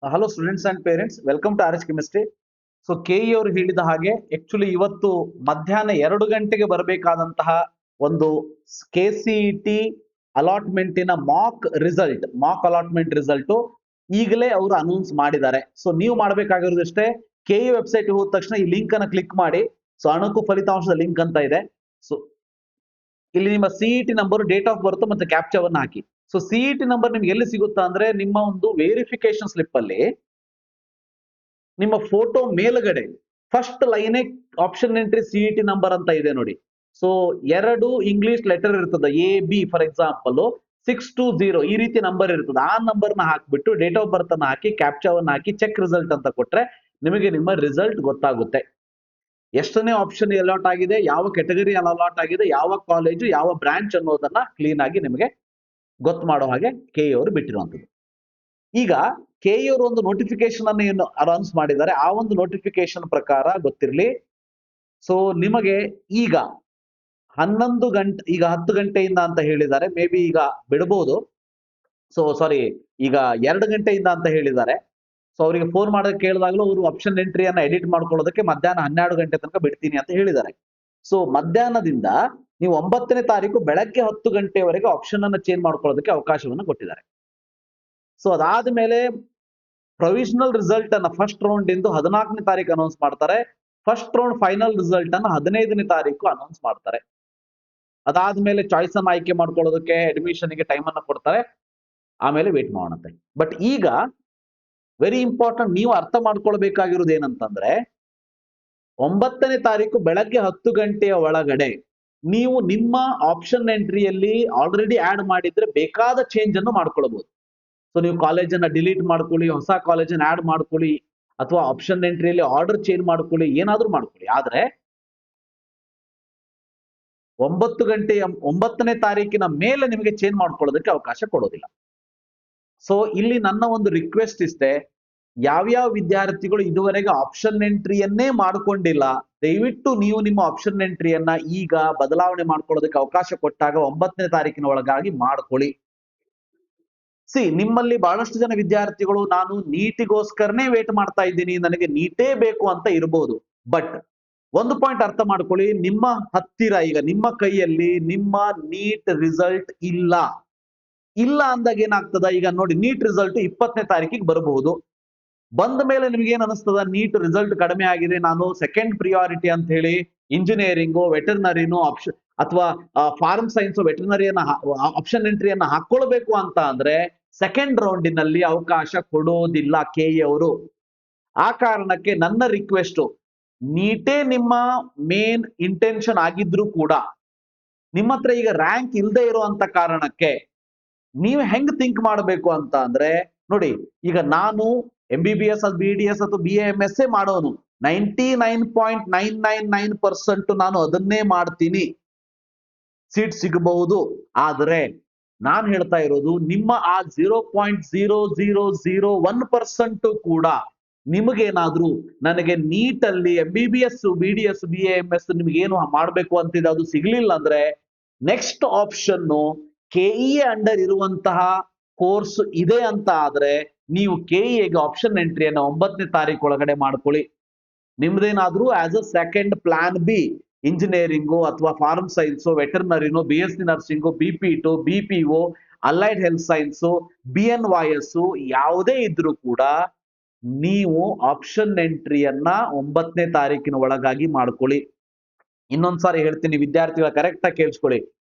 Hello students and parents, welcome to R H chemistry. So KE ಅವರು ಹೇಳಿದ ಹಾಗೆ actually ಇವತ್ತು ಮಧ್ಯಾಹ್ನ 2 ಗಂಟೆಗೆ ಬರಬೇಕಾದಂತಹ ಒಂದು KCET ಅಲಾಟ್ಮೆಂಟಿನ ಮಾಕ್ ಅಲಾಟ್ಮೆಂಟ್ ರಿಸಲ್ಟ್ ಈಗಲೇ ಅವರು ಅನೌನ್ಸ್ ಮಾಡಿದ್ದಾರೆ. ಸೊ ನೀವು ಮಾಡಬೇಕಾಗಿರೋದಷ್ಟೇ, ಕೆಇ ವೆಬ್ಸೈಟ್ ಹೋದ ತಕ್ಷಣ ಈ ಲಿಂಕ್ ಅನ್ನು ಕ್ಲಿಕ್ ಮಾಡಿ. ಸೊ ಅಣುಕು ಫಲಿತಾಂಶದ ಲಿಂಕ್ ಅಂತ ಇದೆ. ಸೊ ಇಲ್ಲಿ ನಿಮ್ಮ CET number, date of birth ಮತ್ತೆ ಕ್ಯಾಪ್ಚಾವನ್ನು ಹಾಕಿ. ಸೊ ಸಿಇಟಿ ನಂಬರ್ ನಿಮ್ಗೆ ಎಲ್ಲಿ ಸಿಗುತ್ತಾ ಅಂದ್ರೆ ನಿಮ್ಮ ಒಂದು ವೆರಿಫಿಕೇಶನ್ ಸ್ಲಿಪ್ ಅಲ್ಲಿ ನಿಮ್ಮ ಫೋಟೋ ಮೇಲ್ಗಡೆ first line option entry CET number ಅಂತ ಇದೆ ನೋಡಿ. ಸೊ 2 ಇಂಗ್ಲಿಷ್ ಲೆಟರ್ ಇರ್ತದೆ, AB ಫಾರ್ ಎಕ್ಸಾಂಪಲ್ 620 ಈ ರೀತಿ ನಂಬರ್ ಇರ್ತದೆ. ಆ ನಂಬರ್ನ ಹಾಕ್ಬಿಟ್ಟು ಡೇಟ್ ಆಫ್ ಬರ್ತ್ ಅನ್ನ ಹಾಕಿ ಕ್ಯಾಪ್ಚಾವನ್ನು ಹಾಕಿ ಚೆಕ್ ರಿಸಲ್ಟ್ ಅಂತ ಕೊಟ್ರೆ ನಿಮಗೆ ನಿಮ್ಮ ರಿಸಲ್ಟ್ ಗೊತ್ತಾಗುತ್ತೆ. ಎಷ್ಟನೇ ಆಪ್ಷನ್ ಅಲಾಟ್ ಆಗಿದೆ, ಯಾವ ಕೆಟಗರಿ ಅಲಾಟ್ ಆಗಿದೆ, ಯಾವ ಕಾಲೇಜು, ಯಾವ ಬ್ರಾಂಚ್ ಅನ್ನೋದನ್ನ ಕ್ಲೀನ್ ಆಗಿ ನಿಮಗೆ ಗೊತ್ತು ಮಾಡೋ ಹಾಗೆ ಕೆಇ ಅವರು ಬಿಟ್ಟಿರುವಂತದ್ದು. ಈಗ ಕೆಇ ಅವರು ಒಂದು ನೋಟಿಫಿಕೇಶನ್ ಅನ್ನು ಏನು ಅನೌನ್ಸ್ ಮಾಡಿದ್ದಾರೆ, ಆ ಒಂದು ನೋಟಿಫಿಕೇಶನ್ ಪ್ರಕಾರ ಗೊತ್ತಿರಲಿ. ಸೊ ನಿಮಗೆ ಈಗ 11 ಗಂಟೆ, ಈಗ 10 ಗಂಟೆಯಿಂದ ಅಂತ ಹೇಳಿದ್ದಾರೆ, ಮೇ ಬಿ ಈಗ ಬಿಡಬಹುದು. ಸೊ ಸಾರಿ, ಈಗ 2 ಗಂಟೆಯಿಂದ ಅಂತ ಹೇಳಿದ್ದಾರೆ. ಸೊ ಅವರಿಗೆ ಫೋನ್ ಮಾಡೋದಕ್ಕೆ ಕೇಳಿದಾಗಲೂ ಅವರು ಆಪ್ಷನ್ ಎಂಟ್ರಿಯನ್ನ ಎಡಿಟ್ ಮಾಡ್ಕೊಳ್ಳೋದಕ್ಕೆ ಮಧ್ಯಾಹ್ನ 12 ಗಂಟೆ ತನಕ ಬಿಡ್ತೀನಿ ಅಂತ ಹೇಳಿದ್ದಾರೆ. ಸೊ ಮಧ್ಯಾಹ್ನದಿಂದ ನೀವು 9ನೇ ತಾರೀಕು ಬೆಳಗ್ಗೆ 10 ಗಂಟೆವರೆಗೆ ಆಪ್ಷನ್ ಅನ್ನು ಚೇಂಜ್ ಮಾಡ್ಕೊಳ್ಳೋದಕ್ಕೆ ಅವಕಾಶವನ್ನು ಕೊಟ್ಟಿದ್ದಾರೆ. ಸೊ ಅದಾದ ಮೇಲೆ ಪ್ರೊವಿಷನಲ್ ರಿಸಲ್ಟ್ ಅನ್ನ ಫಸ್ಟ್ ರೌಂಡ್ ಇಂದು 14ನೇ ತಾರೀಕು ಅನೌನ್ಸ್ ಮಾಡ್ತಾರೆ. ಫಸ್ಟ್ ರೌಂಡ್ ಫೈನಲ್ ರಿಸಲ್ಟ್ ಅನ್ನ 15ನೇ ತಾರೀಕು ಅನೌನ್ಸ್ ಮಾಡ್ತಾರೆ. ಅದಾದ್ಮೇಲೆ ಚಾಯ್ಸ್ ಅನ್ನ ಆಯ್ಕೆ ಮಾಡ್ಕೊಳ್ಳೋದಕ್ಕೆ ಅಡ್ಮಿಷನ್ಗೆ ಟೈಮ್ ಅನ್ನ ಕೊಡ್ತಾರೆ. ಆಮೇಲೆ ವೇಟ್ ಮಾಡೋಣಂತೆ. ಬಟ್ ಈಗ ವೆರಿ ಇಂಪಾರ್ಟೆಂಟ್, ನೀವು ಅರ್ಥ ಮಾಡ್ಕೊಳ್ಬೇಕಾಗಿರೋದು ಏನಂತಂದ್ರೆ 9ನೇ ತಾರೀಕು ಬೆಳಗ್ಗೆ 10 ಗಂಟೆಯ ಒಳಗಡೆ ನೀವು ನಿಮ್ಮ ಆಪ್ಷನ್ ಎಂಟ್ರಿಯಲ್ಲಿ ಆಲ್ರೆಡಿ ಆಡ್ ಮಾಡಿದ್ರೆ ಬೇಕಾದ ಚೇಂಜ್ ಅನ್ನು ಮಾಡ್ಕೊಳ್ಬಹುದು. ಸೊ ನೀವು ಕಾಲೇಜನ್ನ ಡಿಲೀಟ್ ಮಾಡ್ಕೊಳ್ಳಿ, ಹೊಸ ಕಾಲೇಜನ್ನ ಆಡ್ ಮಾಡ್ಕೊಳ್ಳಿ, ಅಥವಾ ಆಪ್ಷನ್ ಎಂಟ್ರಿಯಲ್ಲಿ ಆರ್ಡರ್ ಚೇಂಜ್ ಮಾಡ್ಕೊಳ್ಳಿ, ಏನಾದ್ರೂ ಮಾಡ್ಕೊಳ್ಳಿ. ಆದ್ರೆ 9ನೇ ತಾರೀಕಿನ ಮೇಲೆ ನಿಮಗೆ ಚೇಂಜ್ ಮಾಡ್ಕೊಳ್ಳೋದಕ್ಕೆ ಅವಕಾಶ ಕೊಡೋದಿಲ್ಲ. ಸೊ ಇಲ್ಲಿ ನನ್ನ ಒಂದು ರಿಕ್ವೆಸ್ಟ್ ಇಷ್ಟೇ, ಯಾವ್ಯಾವ ವಿದ್ಯಾರ್ಥಿಗಳು ಇದುವರೆಗೆ ಆಪ್ಷನ್ ಎಂಟ್ರಿಯನ್ನೇ ಮಾಡ್ಕೊಂಡಿಲ್ಲ, ದಯವಿಟ್ಟು ನೀವು ನಿಮ್ಮ ಆಪ್ಷನ್ ಎಂಟ್ರಿಯನ್ನ ಈಗ ಬದಲಾವಣೆ ಮಾಡ್ಕೊಳ್ಳೋದಕ್ಕೆ ಅವಕಾಶ ಕೊಟ್ಟಾಗ 9ನೇ ತಾರೀಕಿನ ಒಳಗಾಗಿ ಮಾಡ್ಕೊಳ್ಳಿ. ನಿಮ್ಮಲ್ಲಿ ಬಹಳಷ್ಟು ಜನ ವಿದ್ಯಾರ್ಥಿಗಳು ನಾನು ನೀಟಿಗೋಸ್ಕರನೇ ವೇಟ್ ಮಾಡ್ತಾ ಇದ್ದೀನಿ, ನನಗೆ ನೀಟೇ ಬೇಕು ಅಂತ ಇರಬಹುದು. ಬಟ್ ಒಂದು ಪಾಯಿಂಟ್ ಅರ್ಥ ಮಾಡ್ಕೊಳ್ಳಿ, ನಿಮ್ಮ ಹತ್ತಿರ ಈಗ ನಿಮ್ಮ ಕೈಯಲ್ಲಿ ನಿಮ್ಮ ನೀಟ್ ರಿಸಲ್ಟ್ ಇಲ್ಲ ಅಂದಾಗ ಏನಾಗ್ತದ, ಈಗ ನೋಡಿ ನೀಟ್ ರಿಸಲ್ಟ್ 20ನೇ ತಾರೀಕಿಗೆ ಬರಬಹುದು. ಬಂದ ಮೇಲೆ ನಿಮ್ಗೆ ಏನ್ ಅನಿಸ್ತದ, ನೀಟ್ ರಿಸಲ್ಟ್ ಕಡಿಮೆ ಆಗಿದೆ, ನಾನು ಸೆಕೆಂಡ್ ಪ್ರಿಯಾರಿಟಿ ಅಂತ ಹೇಳಿ ಇಂಜಿನಿಯರಿಂಗು, ವೆಟರ್ನರಿನೋ ಆಪ್ಷನ್ ಅಥವಾ ಫಾರ್ಮ್ ಸೈನ್ಸ್ ವೆಟರ್ನರಿಯನ್ನ ಆಪ್ಷನ್ ಎಂಟ್ರಿಯನ್ನ ಹಾಕೊಳ್ಬೇಕು ಅಂತ ಅಂದ್ರೆ ಸೆಕೆಂಡ್ ರೌಂಡಿನಲ್ಲಿ ಅವಕಾಶ ಕೊಡೋದಿಲ್ಲ ಕೆಇ ಅವರು. ಆ ಕಾರಣಕ್ಕೆ ನನ್ನ ರಿಕ್ವೆಸ್ಟ್, ನೀಟೇ ನಿಮ್ಮ ಮೇನ್ ಇಂಟೆನ್ಷನ್ ಆಗಿದ್ರು ಕೂಡ ನಿಮ್ಮ ಹತ್ರ ಈಗ ರ್ಯಾಂಕ್ ಇಲ್ಲದೆ ಇರುವಂತ ಕಾರಣಕ್ಕೆ ನೀವು ಹೆಂಗ್ ಥಿಂಕ್ ಮಾಡಬೇಕು ಅಂತ ಅಂದ್ರೆ, ನೋಡಿ ಈಗ ನಾನು MBBS BDS ಅಥವಾ BAMS ಮಾಡೋನು 99.999% ನಾನು ಅದನ್ನೇ ಮಾಡ್ತೀನಿ, ಸೀಟ್ ಸಿಗಬಹುದು. ಆದ್ರೆ ನಾನು ಹೇಳ್ತಾ ಇರೋದು ನಿಮ್ಮ ಆ 0.0001% ಕೂಡ ನಿಮಗೇನಾದ್ರೂ ನನಗೆ ನೀಟಲ್ಲಿ MBBS BDS BAMS ನಿಮ್ಗೇನು ಮಾಡ್ಬೇಕು ಅಂತಿದೆ ಅದು ಸಿಗ್ಲಿಲ್ಲ ಅಂದ್ರೆ ನೆಕ್ಸ್ಟ್ ಆಪ್ಷನ್ ಕೆಇ ಅಂಡರ್ ಇರುವಂತಹ ಕೋರ್ಸ್ ಇದೆ ಅಂತ ಆದ್ರೆ ನೀವು ಕೆಇಗೆ ಆಪ್ಷನ್ ಎಂಟ್ರಿಯನ್ನು 9ನೇ ತಾರೀಕು ಒಳಗಡೆ ಮಾಡ್ಕೊಳ್ಳಿ. ನಿಮ್ದೇನಾದ್ರೂ as a second plan B engineering ಅಥವಾ ಫಾರ್ಮ್ ಸೈನ್ಸು, ವೆಟರ್ನರಿನೋ, BSc nursing, BP2, BPO, allied health science, BNYS ಯಾವುದೇ ಇದ್ರೂ ಕೂಡ ನೀವು ಆಪ್ಷನ್ ಎಂಟ್ರಿಯನ್ನ 9ನೇ ತಾರೀಕಿನ ಒಳಗಾಗಿ ಮಾಡ್ಕೊಳ್ಳಿ. ಇನ್ನೊಂದ್ಸಾರಿ ಹೇಳ್ತೀನಿ, ವಿದ್ಯಾರ್ಥಿಗಳ ಕರೆಕ್ಟ್ ಆಗಿ ಕೇಳಿಸ್ಕೊಳ್ಳಿ,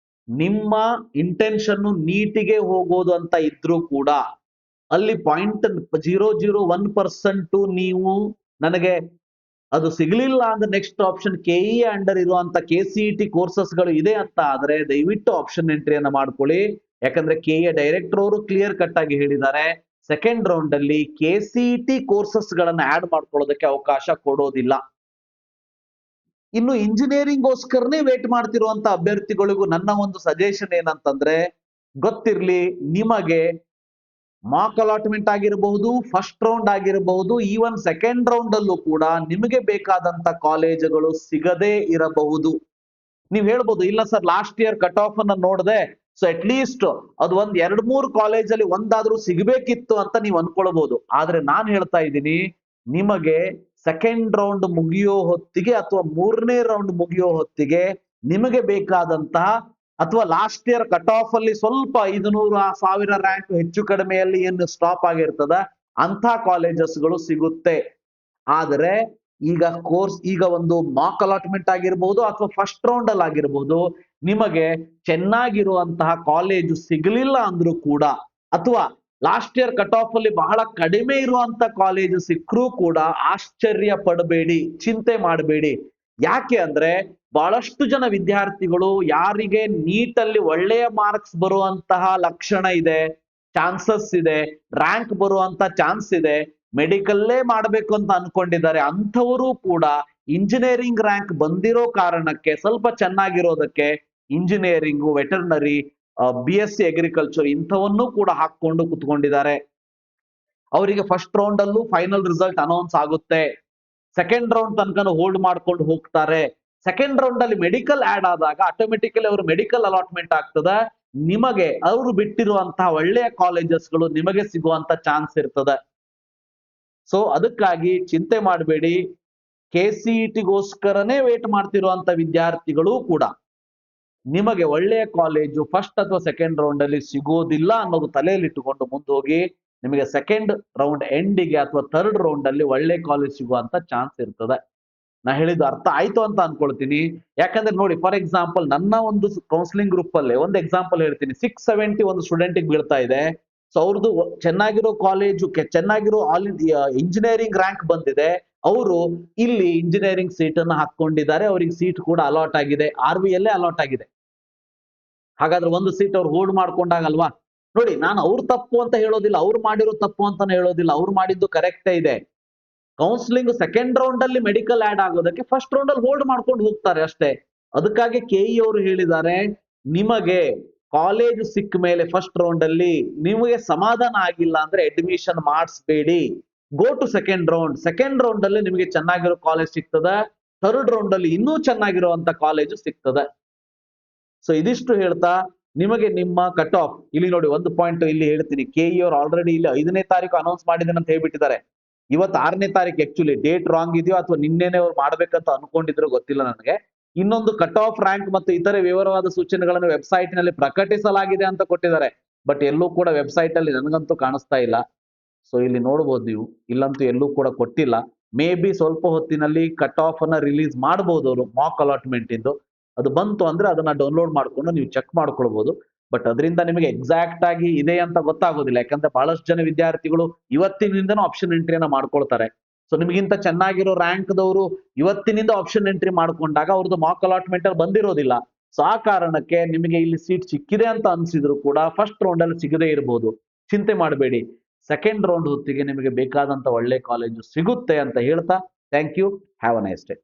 ನಿಮ್ಮ ಇಂಟೆನ್ಷನ್ ನೀಟಿಗೆ ಹೋಗೋದು ಅಂತ ಇದ್ರೂ ಕೂಡ ಅಲ್ಲಿ 0.001% ನೀವು ನನಗೆ ಅದು ಸಿಗ್ಲಿಲ್ಲ ಅಂದ್ರೆ ನೆಕ್ಸ್ಟ್ ಆಪ್ಷನ್ ಕೆಇ ಅಂಡರ್ ಇರುವಂತ KCET ಕೋರ್ಸಸ್ಗಳು ಇದೆ ಅಂತ ಆದ್ರೆ ದಯವಿಟ್ಟು ಆಪ್ಷನ್ ಎಂಟ್ರಿಯನ್ನ ಮಾಡ್ಕೊಳ್ಳಿ. ಯಾಕಂದ್ರೆ ಕೆಇ ಡೈರೆಕ್ಟರ್ ಅವರು ಕ್ಲಿಯರ್ ಕಟ್ ಆಗಿ ಹೇಳಿದ್ದಾರೆ, ಸೆಕೆಂಡ್ ರೌಂಡ್ ಅಲ್ಲಿ KCET ಕೋರ್ಸಸ್ ಗಳನ್ನ ಆಡ್ ಮಾಡ್ಕೊಳ್ಳೋದಕ್ಕೆ ಅವಕಾಶ ಕೊಡೋದಿಲ್ಲ. ಇನ್ನು ಇಂಜಿನಿಯರಿಂಗ್ಗೋಸ್ಕರನೇ ವೇಟ್ ಮಾಡ್ತಿರುವಂತ ಅಭ್ಯರ್ಥಿಗಳಿಗೂ ನನ್ನ ಒಂದು ಸಜೆಷನ್ ಏನಂತಂದ್ರೆ, ಗೊತ್ತಿರ್ಲಿ ನಿಮಗೆ ಮಾಕ್ ಅಲಾಟ್ಮೆಂಟ್ ಆಗಿರಬಹುದು, ಫಸ್ಟ್ ರೌಂಡ್ ಆಗಿರಬಹುದು, ಈವನ್ ಸೆಕೆಂಡ್ ರೌಂಡ್ ಅಲ್ಲೂ ಕೂಡ ನಿಮಗೆ ಬೇಕಾದಂತ ಕಾಲೇಜುಗಳು ಸಿಗದೇ ಇರಬಹುದು. ನೀವ್ ಹೇಳ್ಬೋದು, ಇಲ್ಲ sir last year cut off ಅನ್ನ ನೋಡದೆ ಸೊ ಅಟ್ ಲೀಸ್ಟ್ ಅದು ಒಂದ್ 2-3 ಕಾಲೇಜಲ್ಲಿ ಒಂದಾದ್ರೂ ಸಿಗಬೇಕಿತ್ತು ಅಂತ ನೀವು ಅನ್ಕೊಳ್ಬಹುದು. ಆದ್ರೆ ನಾನು ಹೇಳ್ತಾ ಇದ್ದೀನಿ, ನಿಮಗೆ ಸೆಕೆಂಡ್ ರೌಂಡ್ ಮುಗಿಯೋ ಹೊತ್ತಿಗೆ ಅಥವಾ 3ನೇ ರೌಂಡ್ ಮುಗಿಯೋ ಹೊತ್ತಿಗೆ ನಿಮಗೆ ಬೇಕಾದಂತಹ ಅಥವಾ ಲಾಸ್ಟ್ ಇಯರ್ ಕಟ್ ಆಫ್ ಅಲ್ಲಿ ಸ್ವಲ್ಪ 500-1000 ರ್ಯಾಂಕ್ ಹೆಚ್ಚು ಕಡಿಮೆಯಲ್ಲಿ ಏನು ಸ್ಟಾಪ್ ಆಗಿರ್ತದ ಅಂತ ಕಾಲೇಜಸ್ಗಳು ಸಿಗುತ್ತೆ. ಆದರೆ ಈಗ ಒಂದು ಮಾಕ್ ಅಲಾಟ್ಮೆಂಟ್ ಆಗಿರ್ಬೋದು ಅಥವಾ ಫಸ್ಟ್ ರೌಂಡ್ ಅಲ್ಲಿ ಆಗಿರ್ಬೋದು, ನಿಮಗೆ ಚೆನ್ನಾಗಿರುವಂತಹ ಕಾಲೇಜು ಸಿಗಲಿಲ್ಲ ಅಂದ್ರೂ ಕೂಡ, ಅಥವಾ ಲಾಸ್ಟ್ ಇಯರ್ ಕಟ್ ಆಫ್ ಅಲ್ಲಿ ಬಹಳ ಕಡಿಮೆ ಇರುವಂತ ಕಾಲೇಜು ಸಿಕ್ಕರೂ ಕೂಡ ಆಶ್ಚರ್ಯ ಪಡಬೇಡಿ, ಚಿಂತೆ ಮಾಡಬೇಡಿ. ಯಾಕೆ ಅಂದ್ರೆ ಬಹಳಷ್ಟು ಜನ ವಿದ್ಯಾರ್ಥಿಗಳು ಯಾರಿಗೆ ನೀಟಲ್ಲಿ ಒಳ್ಳೆಯ ಮಾರ್ಕ್ಸ್ ಬರುವಂತಹ ಲಕ್ಷಣ ಇದೆ, ಚಾನ್ಸಸ್ ಇದೆ, ರ್ಯಾಂಕ್ ಬರುವಂತ ಚಾನ್ಸ್ ಇದೆ, ಮೆಡಿಕಲ್ಲೇ ಮಾಡಬೇಕು ಅಂತ ಅನ್ಕೊಂಡಿದ್ದಾರೆ, ಅಂಥವರು ಕೂಡ ಇಂಜಿನಿಯರಿಂಗ್ ರ್ಯಾಂಕ್ ಬಂದಿರೋ ಕಾರಣಕ್ಕೆ ಸ್ವಲ್ಪ ಚೆನ್ನಾಗಿರೋದಕ್ಕೆ ಇಂಜಿನಿಯರಿಂಗು, ವೆಟರ್ನರಿ, BSc ಅಗ್ರಿಕಲ್ಚರ್ ಇಂಥವನ್ನೂ ಕೂಡ ಹಾಕೊಂಡು ಕುತ್ಕೊಂಡಿದ್ದಾರೆ. ಅವರಿಗೆ ಫಸ್ಟ್ ರೌಂಡ್ ಅಲ್ಲೂ ಫೈನಲ್ ರಿಸಲ್ಟ್ ಅನೌನ್ಸ್ ಆಗುತ್ತೆ, ಸೆಕೆಂಡ್ ರೌಂಡ್ ತನಕ ಹೋಲ್ಡ್ ಮಾಡ್ಕೊಂಡು ಹೋಗ್ತಾರೆ. ಸೆಕೆಂಡ್ ರೌಂಡ್ ಅಲ್ಲಿ ಮೆಡಿಕಲ್ ಆಡ್ ಆದಾಗ ಆಟೋಮೆಟಿಕಲಿ ಅವರು ಮೆಡಿಕಲ್ ಅಲಾಟ್ಮೆಂಟ್ ಆಗ್ತದೆ, ನಿಮಗೆ ಅವರು ಬಿಟ್ಟಿರುವಂತಹ ಒಳ್ಳೆಯ ಕಾಲೇಜಸ್ಗಳು ನಿಮಗೆ ಸಿಗುವಂತ ಚಾನ್ಸ್ ಇರ್ತದೆ. ಸೊ ಅದಕ್ಕಾಗಿ ಚಿಂತೆ ಮಾಡಬೇಡಿ. KCETಗೋಸ್ಕರನೇ ವೇಟ್ ಮಾಡ್ತಿರುವಂತ ವಿದ್ಯಾರ್ಥಿಗಳು ಕೂಡ ನಿಮಗೆ ಒಳ್ಳೆಯ ಕಾಲೇಜು ಫಸ್ಟ್ ಅಥವಾ ಸೆಕೆಂಡ್ ರೌಂಡ್ ಅಲ್ಲಿ ಸಿಗೋದಿಲ್ಲ ಅನ್ನೋದು ತಲೆಯಲ್ಲಿ ಇಟ್ಟುಕೊಂಡು ಮುಂದೋಗಿ, ನಿಮಗೆ ಸೆಕೆಂಡ್ ರೌಂಡ್ ಎಂಡಿಗೆ ಅಥವಾ ಥರ್ಡ್ ರೌಂಡ್ ಅಲ್ಲಿ ಒಳ್ಳೆ ಕಾಲೇಜ್ ಸಿಗುವಂತ ಚಾನ್ಸ್ ಇರ್ತದೆ. ನಾ ಹೇಳಿದ್ದು ಅರ್ಥ ಆಯ್ತು ಅಂತ ಅನ್ಕೊಳ್ತೀನಿ. ಯಾಕಂದ್ರೆ ನೋಡಿ, ಫಾರ್ ಎಕ್ಸಾಂಪಲ್ ನನ್ನ ಒಂದು ಕೌನ್ಸಿಲಿಂಗ್ ಗ್ರೂಪ್ ಅಲ್ಲಿ ಒಂದು ಎಕ್ಸಾಂಪಲ್ ಹೇಳ್ತೀನಿ. 670 ಒಂದು ಸ್ಟೂಡೆಂಟ್ ಬೀಳ್ತಾ ಇದೆ. ಸೊ ಅವ್ರದ್ದು ಚೆನ್ನಾಗಿರೋ ಕಾಲೇಜು, ಚೆನ್ನಾಗಿರೋ ಇಂಜಿನಿಯರಿಂಗ್ ರ್ಯಾಂಕ್ ಬಂದಿದೆ, ಅವರು ಇಲ್ಲಿ ಇಂಜಿನಿಯರಿಂಗ್ ಸೀಟ್ ಅನ್ನು ಹಾಕೊಂಡಿದ್ದಾರೆ, ಅವ್ರಿಗೆ ಸೀಟ್ ಕೂಡ ಅಲಾಟ್ ಆಗಿದೆ, RVಯಲ್ಲೇ ಅಲಾಟ್ ಆಗಿದೆ. ಹಾಗಾದ್ರೆ ಒಂದು ಸೀಟ್ ಅವ್ರು ಹೋಲ್ಡ್ ಮಾಡ್ಕೊಂಡಾಗಲ್ವಾ? ನೋಡಿ, ನಾನು ಅವ್ರು ತಪ್ಪು ಅಂತ ಹೇಳೋದಿಲ್ಲ, ಅವ್ರು ಮಾಡಿರೋ ತಪ್ಪು ಅಂತಾನೆ ಹೇಳೋದಿಲ್ಲ, ಅವ್ರು ಮಾಡಿದ್ದು ಕರೆಕ್ಟೇ ಇದೆ. ಕೌನ್ಸಿಲಿಂಗ್ ಸೆಕೆಂಡ್ ರೌಂಡ್ ಅಲ್ಲಿ ಮೆಡಿಕಲ್ ಆಡ್ ಆಗೋದಕ್ಕೆ ಫಸ್ಟ್ ರೌಂಡ್ ಅಲ್ಲಿ ಹೋಲ್ಡ್ ಮಾಡ್ಕೊಂಡು ಹೋಗ್ತಾರೆ ಅಷ್ಟೇ. ಅದಕ್ಕಾಗಿ KE ಅವರು ಹೇಳಿದ್ದಾರೆ, ನಿಮಗೆ ಕಾಲೇಜ್ ಸಿಕ್ಕ ಮೇಲೆ ಫಸ್ಟ್ ರೌಂಡ್ ಅಲ್ಲಿ ನಿಮಗೆ ಸಮಾಧಾನ ಆಗಿಲ್ಲ ಅಂದ್ರೆ ಅಡ್ಮಿಷನ್ ಮಾಡಿಸ್ಬೇಡಿ, go to second round. Second round ಅಲ್ಲಿ ನಿಮಗೆ ಚೆನ್ನಾಗಿರೋ ಕಾಲೇಜ್ ಸಿಗ್ತದೆ, ಥರ್ಡ್ ರೌಂಡ್ ಅಲ್ಲಿ ಇನ್ನೂ ಚೆನ್ನಾಗಿರುವಂತ ಕಾಲೇಜು ಸಿಗ್ತದೆ. ಸೊ ಇದಿಷ್ಟು ಹೇಳ್ತಾ ನಿಮಗೆ ನಿಮ್ಮ ಕಟ್ ಆಫ್ ಇಲ್ಲಿ ನೋಡಿ, ಒಂದು ಪಾಯಿಂಟ್ ಇಲ್ಲಿ ಹೇಳ್ತೀನಿ. KE ಅವರು ಆಲ್ರೆಡಿ ಇಲ್ಲಿ 5ನೇ ತಾರೀಕು ಅನೌನ್ಸ್ ಮಾಡಿದ್ದೇನೆ ಅಂತ ಹೇಳ್ಬಿಟ್ಟಿದ್ದಾರೆ. ಇವತ್ತು 6ನೇ ತಾರೀಕು, ಆಕ್ಚುಲಿ ಡೇಟ್ ರಾಂಗ್ ಇದೆಯೋ ಅಥವಾ ನಿನ್ನೆನೆ ಅವ್ರು ಮಾಡ್ಬೇಕಂತ ಅನ್ಕೊಂಡಿದ್ರು ಗೊತ್ತಿಲ್ಲ ನನಗೆ. ಇನ್ನೊಂದು ಕಟ್ ಆಫ್ ರ್ಯಾಂಕ್ ಮತ್ತು ಇತರೆ ವಿವರವಾದ ಸೂಚನೆಗಳನ್ನು ವೆಬ್ಸೈಟ್ ನಲ್ಲಿ ಪ್ರಕಟಿಸಲಾಗಿದೆ ಅಂತ ಕೊಟ್ಟಿದ್ದಾರೆ. ಬಟ್ ಎಲ್ಲೂ ಕೂಡ ವೆಬ್ಸೈಟ್ ಅಲ್ಲಿ ನನಗಂತೂ ಕಾಣಿಸ್ತಾ ಇಲ್ಲ. ಸೊ ಇಲ್ಲಿ ನೋಡ್ಬೋದು ನೀವು, ಇಲ್ಲಂತೂ ಎಲ್ಲೂ ಕೂಡ ಕೊಟ್ಟಿಲ್ಲ. ಮೇ ಬಿ ಸ್ವಲ್ಪ ಹೊತ್ತಿನಲ್ಲಿ ಕಟ್ ಆಫ್ ಅನ್ನ ರಿಲೀಸ್ ಮಾಡಬಹುದು ಅವರು, ಮಾಕ್ ಅಲಾಟ್ಮೆಂಟ್ ಇಂದು. ಅದು ಬಂತು ಅಂದ್ರೆ ಅದನ್ನ ಡೌನ್ಲೋಡ್ ಮಾಡ್ಕೊಂಡು ನೀವು ಚೆಕ್ ಮಾಡ್ಕೊಳ್ಬಹುದು. ಬಟ್ ಅದರಿಂದ ನಿಮಗೆ ಎಕ್ಸಾಕ್ಟ್ ಆಗಿ ಇದೆ ಅಂತ ಗೊತ್ತಾಗೋದಿಲ್ಲ. ಯಾಕಂದ್ರೆ ಬಹಳಷ್ಟು ಜನ ವಿದ್ಯಾರ್ಥಿಗಳು ಇವತ್ತಿನಿಂದನೂ ಆಪ್ಷನ್ ಎಂಟ್ರಿಯನ್ನ ಮಾಡ್ಕೊಳ್ತಾರೆ. ಸೊ ನಿಮಗಿಂತ ಚೆನ್ನಾಗಿರೋ ರ್ಯಾಂಕ್ ದವರು ಇವತ್ತಿನಿಂದ ಆಪ್ಷನ್ ಎಂಟ್ರಿ ಮಾಡ್ಕೊಂಡಾಗ ಅವ್ರದ್ದು ಮಾಕ್ ಅಲಾಟ್ಮೆಂಟ್ ಅಲ್ಲಿ ಬಂದಿರೋದಿಲ್ಲ. ಸೊ ಆ ಕಾರಣಕ್ಕೆ ನಿಮಗೆ ಇಲ್ಲಿ ಸೀಟ್ ಸಿಕ್ಕಿದೆ ಅಂತ ಅನ್ಸಿದ್ರು ಕೂಡ ಫಸ್ಟ್ ರೌಂಡ್ ಅಲ್ಲಿ ಸಿಗದೇ ಇರಬಹುದು. ಚಿಂತೆ ಮಾಡಬೇಡಿ, ಸೆಕೆಂಡ್ ರೌಂಡ್ ಹೊತ್ತಿಗೆ ನಿಮಗೆ ಬೇಕಾದಂತ ಒಳ್ಳೆ ಕಾಲೇಜು ಸಿಗುತ್ತೆ ಅಂತ ಹೇಳ್ತಾ, thank you, have a nice day.